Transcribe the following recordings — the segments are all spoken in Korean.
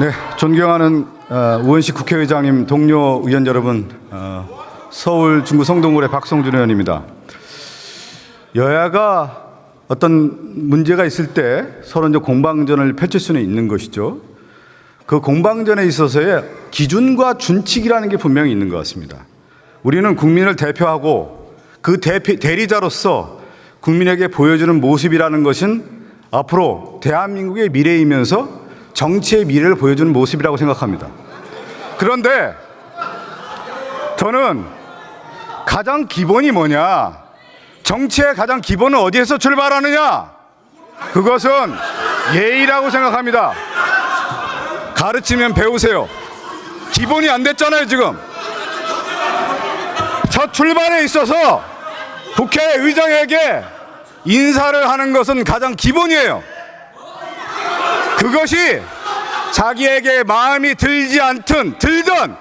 네, 존경하는 우원식 국회의장님, 동료 의원 여러분, 서울 중구 성동구의 박성준 의원입니다. 여야가 어떤 문제가 있을 때 서로 이제 공방전을 펼칠 수는 있는 것이죠. 그 공방전에 있어서의 기준과 준칙이라는 게 분명히 있는 것 같습니다. 우리는 국민을 대표하고 그 대리자로서 국민에게 보여주는 모습이라는 것은 앞으로 대한민국의 미래이면서 정치의 미래를 보여주는 모습이라고 생각합니다. 그런데 저는 가장 기본이 뭐냐? 정치의 가장 기본은 어디에서 출발하느냐? 그것은 예의라고 생각합니다. 가르치면 배우세요. 기본이 안 됐잖아요, 지금. 첫 출발에 있어서 국회의장에게 인사를 하는 것은 가장 기본이에요. 그것이 자기에게 마음이 들지 않든 들든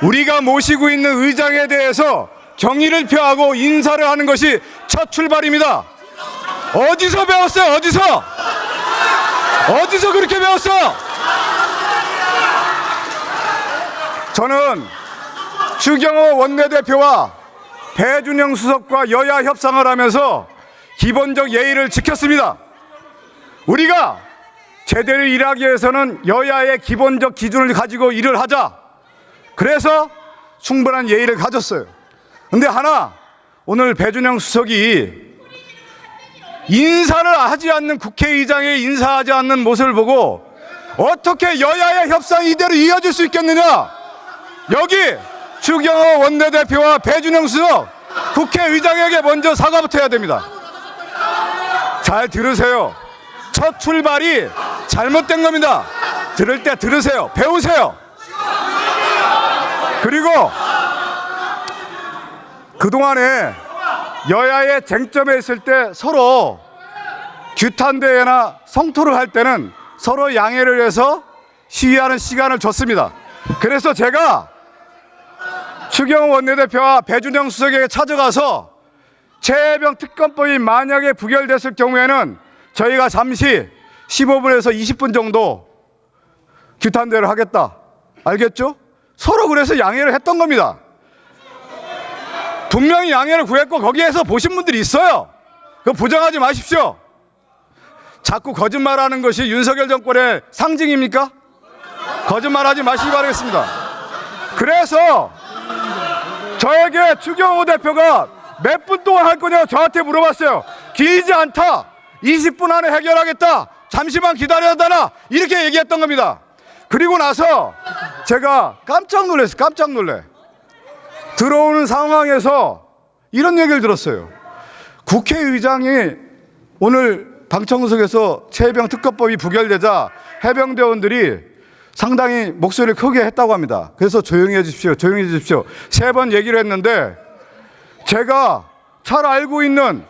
우리가 모시고 있는 의장에 대해서 경의를 표하고 인사를 하는 것이 첫 출발입니다. 어디서 배웠어요? 어디서 그렇게 배웠어? 저는 추경호 원내대표와 배준영 수석과 여야 협상을 하면서 기본적 예의를 지켰습니다. 우리가 제대로 일하기 위해서는 여야의 기본적 기준을 가지고 일을 하자. 그래서 충분한 예의를 가졌어요. 근데 하나, 오늘 배준영 수석이 인사를 하지 않는 국회의장에 인사하지 않는 모습을 보고 어떻게 여야의 협상이 이대로 이어질 수 있겠느냐? 여기 추경호 원내대표와 배준영 수석 국회의장에게 먼저 사과부터 해야 됩니다. 잘 들으세요. 첫 출발이 잘못된 겁니다. 들을 때 들으세요. 배우세요. 그리고 그동안에 여야의 쟁점에 있을 때 서로 규탄대회나 성토를 할 때는 서로 양해를 해서 시위하는 시간을 줬습니다. 그래서 제가 추경호 원내대표와 배준영 수석에게 찾아가서 최혜병 특검법이 만약에 부결됐을 경우에는 저희가 잠시 15분에서 20분 정도 규탄대회를 하겠다. 알겠죠? 서로 그래서 양해를 했던 겁니다. 분명히 양해를 구했고 거기에서 보신 분들이 있어요. 그거 부정하지 마십시오. 자꾸 거짓말하는 것이 윤석열 정권의 상징입니까? 거짓말하지 마시기 바라겠습니다. 그래서 저에게 추경호 대표가 몇 분 동안 할 거냐고 저한테 물어봤어요. 길지 않다. 20분 안에 해결하겠다. 잠시만 기다려달라. 이렇게 얘기했던 겁니다. 그리고 나서 제가 깜짝 놀랐어요. 깜짝 놀래. 들어오는 상황에서 이런 얘기를 들었어요. 국회의장이 오늘 방청석에서 최혜병 특검법이 부결되자 해병대원들이 상당히 목소리를 크게 했다고 합니다. 그래서 조용히 해주십시오. 조용히 해주십시오. 3번 얘기를 했는데 제가 잘 알고 있는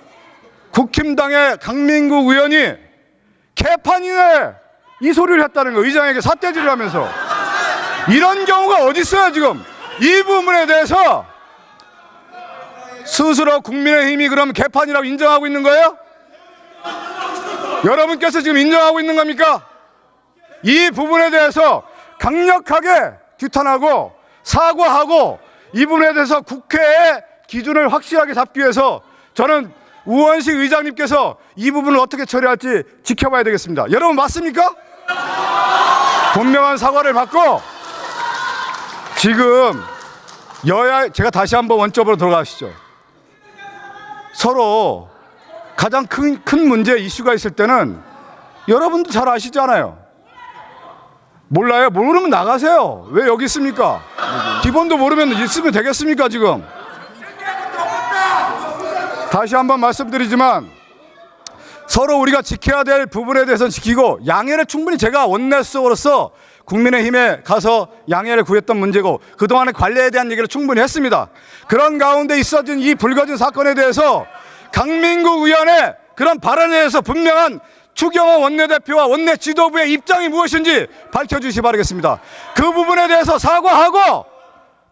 국힘당의 강민국 의원이 개판이네 이 소리를 했다는 거예요. 의장에게 삿대질을 하면서. 이런 경우가 어디 있어요 지금. 이 부분에 대해서 스스로 국민의힘이 그럼 개판이라고 인정하고 있는 거예요? 여러분께서 지금 인정하고 있는 겁니까? 이 부분에 대해서 강력하게 규탄하고 사과하고 이 부분에 대해서 국회의 기준을 확실하게 잡기 위해서 저는 우원식 의장님께서 이 부분을 어떻게 처리할지 지켜봐야 되겠습니다. 여러분 맞습니까? 분명한 사과를 받고 지금 여야, 제가 다시 한번 원점으로 돌아가시죠. 서로 가장 큰 문제 이슈가 있을 때는 여러분도 잘 아시잖아요. 몰라요? 모르면 나가세요. 왜 여기 있습니까? 기본도 모르면 있으면 되겠습니까 지금? 다시 한번 말씀드리지만 서로 우리가 지켜야 될 부분에 대해서는 지키고 양해를 충분히 제가 원내수석으로서 국민의힘에 가서 양해를 구했던 문제고 그동안의 관례에 대한 얘기를 충분히 했습니다. 그런 가운데 있어진 이 불거진 사건에 대해서 강민국 의원의 그런 발언에 대해서 분명한 추경호 원내대표와 원내 지도부의 입장이 무엇인지 밝혀주시기 바라겠습니다. 그 부분에 대해서 사과하고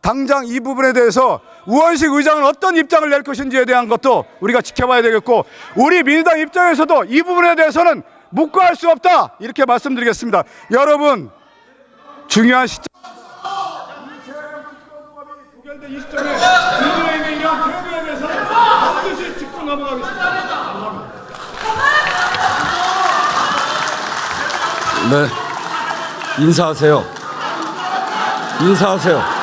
당장 이 부분에 대해서 우원식 의장은 어떤 입장을 낼 것인지에 대한 것도 우리가 지켜봐야 되겠고 우리 민주당 입장에서도 이 부분에 대해서는 묵과할 수 없다 이렇게 말씀드리겠습니다. 여러분 중요한 시점. 부결된 이 시점에 국민의힘에 이런 태도에 대해서 반드시 짚고 넘어가겠습니다. 감사합니다. 네, 인사하세요. 인사하세요.